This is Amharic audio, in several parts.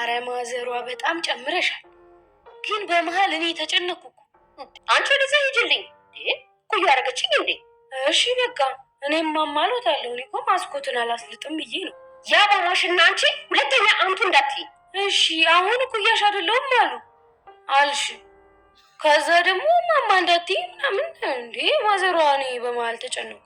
አረ ማዘሯ በጣም ጨምረሻል። ግን በመሃል እኔ ተጨነኩ እኮ። አንቺ ወደዛ ሂጂልኝ። ኩዩ አረገችኝ እንዴ? እሺ በቃ እኔም ማማሎታለሁ። እኔ እኮ ማስኮትን አላስልጥም ብዬ ነው። ያ ባባሽና አንቺ ሁለተኛ አንቱ እንዳትይ እሺ። አሁን ኩያሽ አይደለሁም አሉ አልሽ። ከዛ ደግሞ ማማ እንዳትይ ምናምን እንዴ ማዘሯ። እኔ በመሃል ተጨነኩ።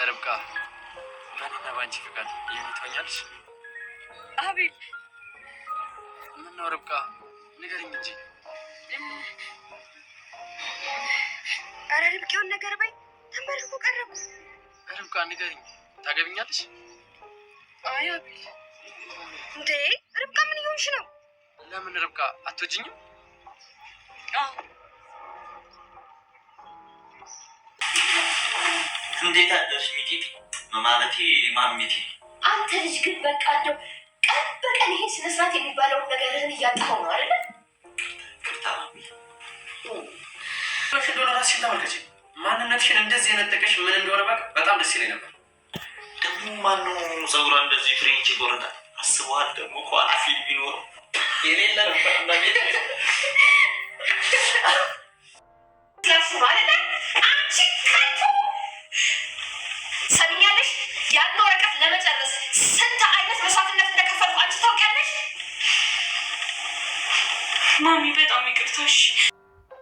ርብቃ በእኔና በአንቺ ፍቃድ የምትሆኛለሽ? አቤል ምነው ርብቃ ንገሪኝ እንጂ። ኧረ ርብቃውን ነገር በይ። ተንበርክኮ ቀረቡ። ርብቃ ንገሪኝ፣ ታገቢኛለሽ? አይ አቤል። እንዴ ርብቃ ምን እየሆንሽ ነው? ለምን ርብቃ አትወጂኝም? እንዴት አደርሽ ሚጢጢ? ማለቴ ማሚቲ። አንተ ልጅ ግን በቃ እንደው ቀን በቀን ይሄ ስነ ስርዓት የሚባለውን ነገርህን እያጣኸው ነው አይደለ? ቅርታ ማሚ። ራስሽን ተመልከች። ማንነትሽን እንደዚህ የነጠቀሽ ምን እንደሆነ በጣም ደስ ይለኝ ነበር። ደግሞ ማነው ፀጉሯ እንደዚህ ፍሬንች ይቆረጣል? አስበዋል። ደግሞ ኋላ ፊልም ቢኖረው የሌለ ነበር እና ቤት ያሱ አይደለ? አንቺ ከቶ ሰሚኛለሽ? ያን ወረቀት ለመጨረስ ስንት አይነት መስዋዕትነት እንደከፈልኩ አንቺ ታውቂያለሽ? ማሚ በጣም ይቅርታሽ።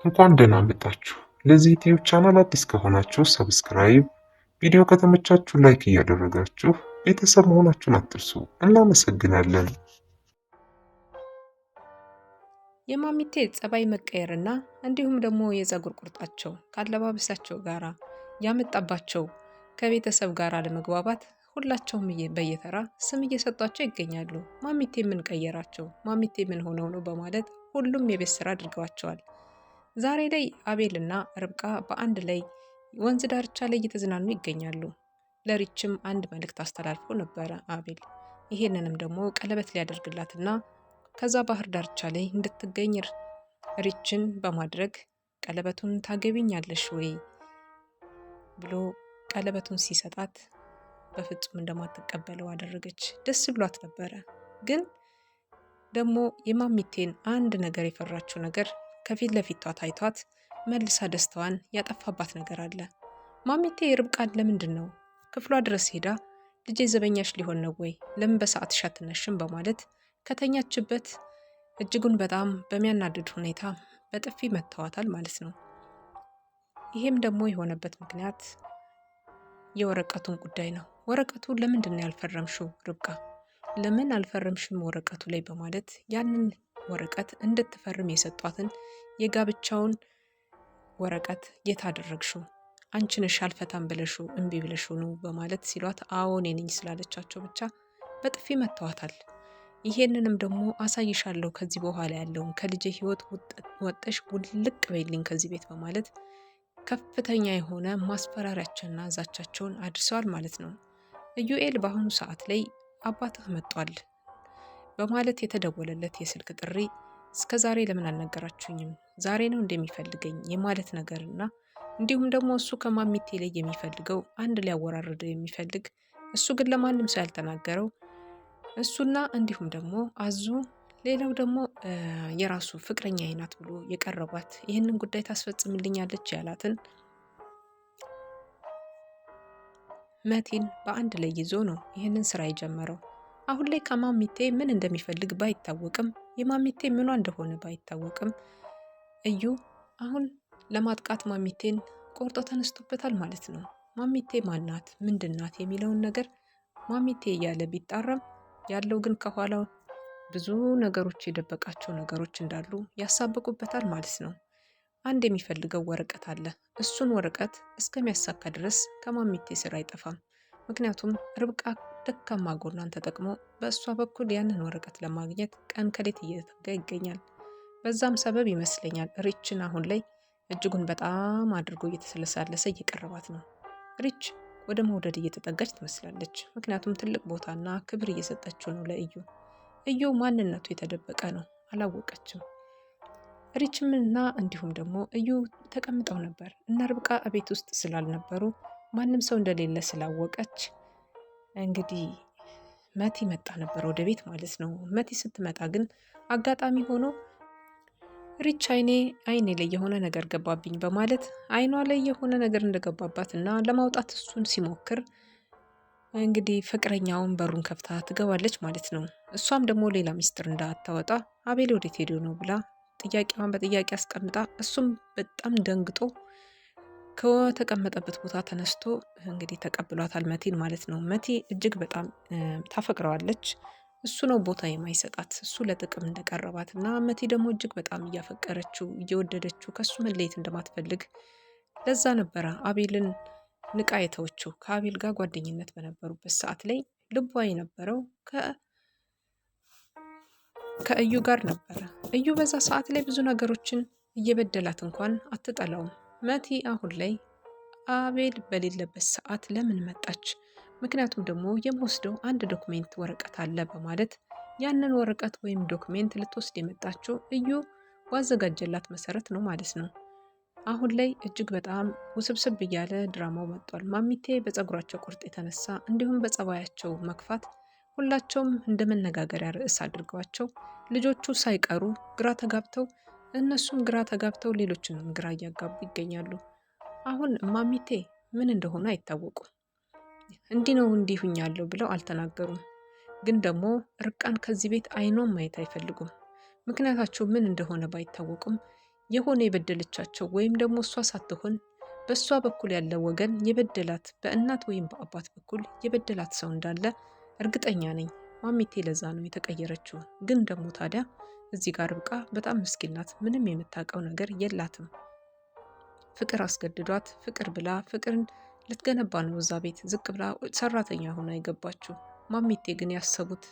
እንኳን ደህና መጣችሁ። ለዚህ ዩቲዩብ ቻናል አዲስ ከሆናችሁ ሰብስክራይብ፣ ቪዲዮ ከተመቻችሁ ላይክ እያደረጋችሁ ቤተሰብ መሆናችሁን አትርሱ። እናመሰግናለን። የማሚቴ ጸባይ መቀየርና እንዲሁም ደግሞ የፀጉር ቁርጣቸው ካለባበሳቸው ጋራ ያመጣባቸው ከቤተሰብ ጋር አለመግባባት ሁላቸውም በየተራ ስም እየሰጧቸው ይገኛሉ። ማሚቴ ምን ቀየራቸው? ማሚቴ ምን ሆነው ነው? በማለት ሁሉም የቤት ስራ አድርገዋቸዋል። ዛሬ ላይ አቤልና ርብቃ በአንድ ላይ ወንዝ ዳርቻ ላይ እየተዝናኑ ይገኛሉ። ለሪችም አንድ መልእክት አስተላልፎ ነበረ አቤል። ይሄንንም ደግሞ ቀለበት ሊያደርግላትና ከዛ ባህር ዳርቻ ላይ እንድትገኝ ሪችን በማድረግ ቀለበቱን ታገቢኛለሽ ወይ ብሎ ቀለበቱን ሲሰጣት በፍጹም እንደማትቀበለው አደረገች። ደስ ብሏት ነበረ። ግን ደግሞ የማሚቴን አንድ ነገር የፈራችው ነገር ከፊት ለፊቷ ታይቷት መልሳ ደስታዋን ያጠፋባት ነገር አለ። ማሚቴ ርብቃን ለምንድን ነው ክፍሏ ድረስ ሄዳ ልጄ ዘበኛሽ ሊሆን ነው ወይ ለምን በሰዓትሽ አትነሽም በማለት ከተኛችበት እጅጉን በጣም በሚያናድድ ሁኔታ በጥፊ መተዋታል ማለት ነው። ይሄም ደግሞ የሆነበት ምክንያት የወረቀቱን ጉዳይ ነው። ወረቀቱ ለምንድን ነው ያልፈረምሽው ርብቃ? ለምን አልፈረምሽም ወረቀቱ ላይ በማለት ያንን ወረቀት እንድትፈርም የሰጧትን የጋብቻውን ወረቀት የት አደረግሽው? አንቺ ነሽ አልፈታም ብለሽው እምቢ ብለሽው ነው በማለት ሲሏት አዎ እኔ ነኝ ስላለቻቸው ብቻ በጥፊ መተዋታል። ይሄንንም ደግሞ አሳይሻለሁ ከዚህ በኋላ ያለውን ከልጄ ህይወት ወጥሽ ውልቅ በይልኝ ከዚህ ቤት በማለት ከፍተኛ የሆነ ማስፈራሪያቸውና ዛቻቸውን አድርሰዋል ማለት ነው። ኢዩኤል በአሁኑ ሰዓት ላይ አባትህ መጧል በማለት የተደወለለት የስልክ ጥሪ እስከ ዛሬ ለምን አልነገራችሁኝም? ዛሬ ነው እንደሚፈልገኝ የማለት ነገርና እንዲሁም ደግሞ እሱ ከማሚቴ ላይ የሚፈልገው አንድ ሊያወራርደው የሚፈልግ እሱ ግን ለማንም ሰው ያልተናገረው እሱና እንዲሁም ደግሞ አዙ ሌላው ደግሞ የራሱ ፍቅረኛ አይናት ብሎ የቀረባት ይህንን ጉዳይ ታስፈጽምልኛለች ያላትን መቲን በአንድ ላይ ይዞ ነው ይህንን ስራ የጀመረው። አሁን ላይ ከማሚቴ ምን እንደሚፈልግ ባይታወቅም የማሚቴ ምኗ እንደሆነ ባይታወቅም እዩ አሁን ለማጥቃት ማሚቴን ቆርጦ ተነስቶበታል ማለት ነው። ማሚቴ ማናት ምንድናት የሚለውን ነገር ማሚቴ እያለ ቢጣራም ያለው ግን ከኋላው ብዙ ነገሮች የደበቃቸው ነገሮች እንዳሉ ያሳብቁበታል ማለት ነው። አንድ የሚፈልገው ወረቀት አለ። እሱን ወረቀት እስከሚያሳካ ድረስ ከማሚቴ ስራ አይጠፋም። ምክንያቱም ርብቃ ደካማ ጎኗን ተጠቅሞ በእሷ በኩል ያንን ወረቀት ለማግኘት ቀን ከሌት እየተጋ ይገኛል። በዛም ሰበብ ይመስለኛል ሪችን አሁን ላይ እጅጉን በጣም አድርጎ እየተሰለሳለሰ እየቀረባት ነው። ሪች ወደ መውደድ እየተጠጋች ትመስላለች። ምክንያቱም ትልቅ ቦታና ክብር እየሰጠችው ነው ለእዩ። እዩ ማንነቱ የተደበቀ ነው፣ አላወቀችም። ሪችም እና እንዲሁም ደግሞ እዩ ተቀምጠው ነበር እና ርብቃ ቤት ውስጥ ስላልነበሩ ማንም ሰው እንደሌለ ስላወቀች እንግዲህ መቲ መጣ ነበር ወደ ቤት ማለት ነው። መቲ ስትመጣ ግን አጋጣሚ ሆኖ ሪች አይኔ ላይ የሆነ ነገር ገባብኝ በማለት አይኗ ላይ የሆነ ነገር እንደገባባት እና ለማውጣት እሱን ሲሞክር እንግዲህ ፍቅረኛውን በሩን ከፍታ ትገባለች ማለት ነው። እሷም ደግሞ ሌላ ሚስጥር እንዳታወጣ አቤል ወዴት ሄዶ ነው ብላ ጥያቄዋን በጥያቄ አስቀምጣ እሱም በጣም ደንግጦ ከተቀመጠበት ቦታ ተነስቶ እንግዲህ ተቀብሏታል መቲን ማለት ነው። መቲ እጅግ በጣም ታፈቅረዋለች። እሱ ነው ቦታ የማይሰጣት፣ እሱ ለጥቅም እንደቀረባት እና መቲ ደግሞ እጅግ በጣም እያፈቀረችው እየወደደችው ከሱ መለየት እንደማትፈልግ ለዛ ነበረ አቤልን ንቃ የተወችው። ከአቤል ጋር ጓደኝነት በነበሩበት ሰዓት ላይ ልቧ የነበረው ከእዩ ጋር ነበረ። እዩ በዛ ሰዓት ላይ ብዙ ነገሮችን እየበደላት እንኳን አትጠላውም። መቲ አሁን ላይ አቤል በሌለበት ሰዓት ለምን መጣች? ምክንያቱም ደግሞ የምወስደው አንድ ዶክሜንት ወረቀት አለ በማለት ያንን ወረቀት ወይም ዶክሜንት ልትወስድ የመጣችው እዩ ባዘጋጀላት መሰረት ነው ማለት ነው። አሁን ላይ እጅግ በጣም ውስብስብ እያለ ድራማው መጥቷል። ማሚቴ በፀጉራቸው ቁርጥ የተነሳ እንዲሁም በጸባያቸው መክፋት ሁላቸውም እንደ መነጋገሪያ ርዕስ አድርገዋቸው ልጆቹ ሳይቀሩ ግራ ተጋብተው እነሱም ግራ ተጋብተው ሌሎችንም ግራ እያጋቡ ይገኛሉ። አሁን ማሚቴ ምን እንደሆነ አይታወቁም። እንዲህ ነው እንዲሁኛለሁ ብለው አልተናገሩም። ግን ደግሞ ርብቃን ከዚህ ቤት አይኗን ማየት አይፈልጉም። ምክንያታቸው ምን እንደሆነ ባይታወቁም የሆነ የበደለቻቸው ወይም ደግሞ እሷ ሳትሆን በእሷ በኩል ያለ ወገን የበደላት በእናት ወይም በአባት በኩል የበደላት ሰው እንዳለ እርግጠኛ ነኝ። ማሚቴ ለዛ ነው የተቀየረችው። ግን ደግሞ ታዲያ እዚህ ጋር ርብቃ በጣም ምስኪን ናት። ምንም የምታውቀው ነገር የላትም። ፍቅር አስገድዷት ፍቅር ብላ ፍቅርን ልትገነባ ነው እዛ ቤት ዝቅ ብላ ሰራተኛ ሆና የገባችው። ማሚቴ ግን ያሰቡት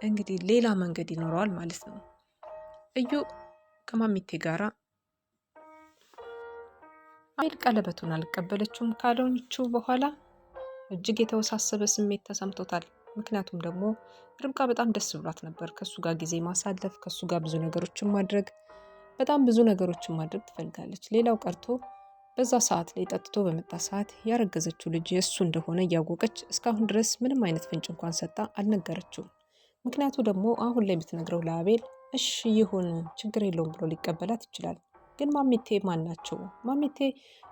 እንግዲህ ሌላ መንገድ ይኖረዋል ማለት ነው። እዩ ከማሚቴ ጋራ አቤል ቀለበቱን አልቀበለችውም ካለችው በኋላ እጅግ የተወሳሰበ ስሜት ተሰምቶታል። ምክንያቱም ደግሞ ርብቃ በጣም ደስ ብሏት ነበር ከሱ ጋር ጊዜ ማሳለፍ፣ ከሱ ጋር ብዙ ነገሮችን ማድረግ፣ በጣም ብዙ ነገሮችን ማድረግ ትፈልጋለች። ሌላው ቀርቶ በዛ ሰዓት ላይ ጠጥቶ በመጣ ሰዓት ያረገዘችው ልጅ የእሱ እንደሆነ እያወቀች እስካሁን ድረስ ምንም አይነት ፍንጭ እንኳን ሰጣ አልነገረችውም። ምክንያቱ ደግሞ አሁን ላይ ብትነግረው ለአቤል እሺ ይሁን ችግር የለውም ብሎ ሊቀበላት ይችላል። ግን ማሚቴ ማን ናቸው? ማሚቴ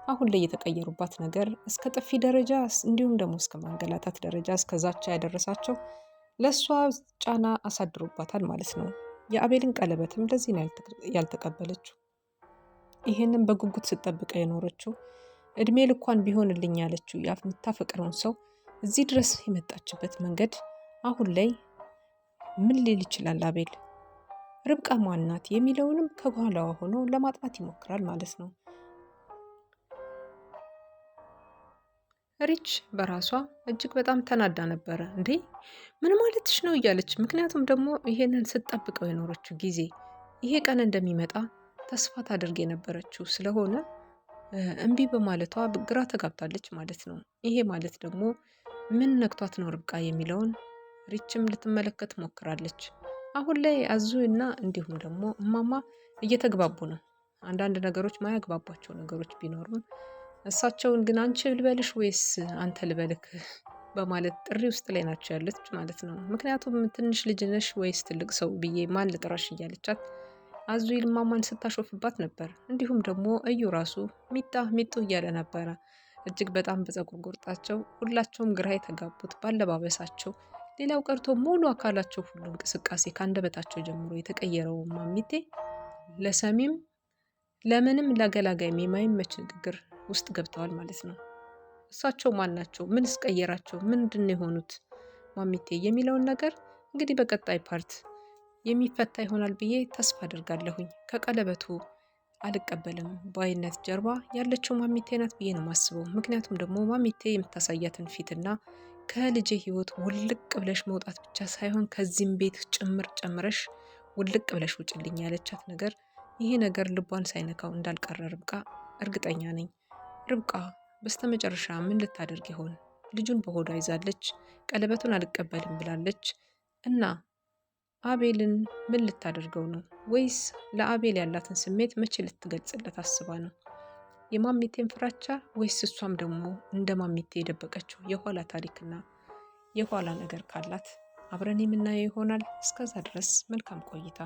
አሁን ላይ የተቀየሩባት ነገር እስከ ጥፊ ደረጃ እንዲሁም ደግሞ እስከ ማንገላታት ደረጃ እስከ ዛቻ ያደረሳቸው ለእሷ ጫና አሳድሮባታል ማለት ነው። የአቤልን ቀለበትም ለዚህ ነው ያልተቀበለችው። ይሄንን በጉጉት ስትጠብቀው የኖረችው እድሜ ልኳን ቢሆንልኝ ያለችው የምታፈቅረውን ሰው እዚህ ድረስ የመጣችበት መንገድ አሁን ላይ ምን ሊል ይችላል አቤል? ርብቃ ማናት የሚለውንም ከኋላዋ ሆኖ ለማጥፋት ይሞክራል ማለት ነው። ሪች በራሷ እጅግ በጣም ተናዳ ነበረ። እንዴ ምን ማለትሽ ነው እያለች፣ ምክንያቱም ደግሞ ይሄንን ስትጠብቀው የኖረችው ጊዜ ይሄ ቀን እንደሚመጣ ተስፋ ታደርግ የነበረችው ስለሆነ እምቢ በማለቷ ግራ ተጋብታለች ማለት ነው። ይሄ ማለት ደግሞ ምን ነክቷት ነው ርብቃ የሚለውን ሪችም ልትመለከት ሞክራለች። አሁን ላይ አዙ እና እንዲሁም ደግሞ እማማ እየተግባቡ ነው። አንዳንድ ነገሮች ማያግባባቸው ነገሮች ቢኖሩም እሳቸውን ግን አንቺ ልበልሽ ወይስ አንተ ልበልክ በማለት ጥሪ ውስጥ ላይ ናቸው ያለች ማለት ነው። ምክንያቱም ትንሽ ልጅ ነሽ ወይስ ትልቅ ሰው ብዬ ማን ልጥራሽ እያለቻት አዙ እማማን ስታሾፍባት ነበር። እንዲሁም ደግሞ እዩ ራሱ ሚጡ እያለ ነበረ። እጅግ በጣም በፀጉር ቁርጣቸው ሁላቸውም ግራ የተጋቡት ባለባበሳቸው፣ ሌላው ቀርቶ ሙሉ አካላቸው ሁሉ እንቅስቃሴ ከአንደበታቸው ጀምሮ የተቀየረው ማሚቴ ለሰሚም ለምንም ለገላጋይም የማይመች ንግግር ውስጥ ገብተዋል ማለት ነው። እሳቸው ማን ናቸው? ምን ስቀየራቸው? ምንድን የሆኑት ማሚቴ የሚለውን ነገር እንግዲህ በቀጣይ ፓርት የሚፈታ ይሆናል ብዬ ተስፋ አድርጋለሁኝ። ከቀለበቱ አልቀበልም በአይነት ጀርባ ያለችው ማሚቴ ናት ብዬ ነው የማስበው። ምክንያቱም ደግሞ ማሚቴ የምታሳያትን ፊትና ከልጄ ህይወት ውልቅ ብለሽ መውጣት ብቻ ሳይሆን ከዚህም ቤት ጭምር ጨምረሽ ውልቅ ብለሽ ውጭልኝ ያለቻት ነገር ይሄ ነገር ልቧን ሳይነካው እንዳልቀረ ርብቃ እርግጠኛ ነኝ። ርብቃ በስተመጨረሻ ምን ልታደርግ ይሆን? ልጁን በሆዷ ይዛለች፣ ቀለበቱን አልቀበልም ብላለች እና አቤልን ምን ልታደርገው ነው? ወይስ ለአቤል ያላትን ስሜት መቼ ልትገልጽለት አስባ ነው? የማሚቴን ፍራቻ ወይስ እሷም ደግሞ እንደ ማሚቴ የደበቀችው የኋላ ታሪክና የኋላ ነገር ካላት አብረን የምናየው ይሆናል። እስከዛ ድረስ መልካም ቆይታ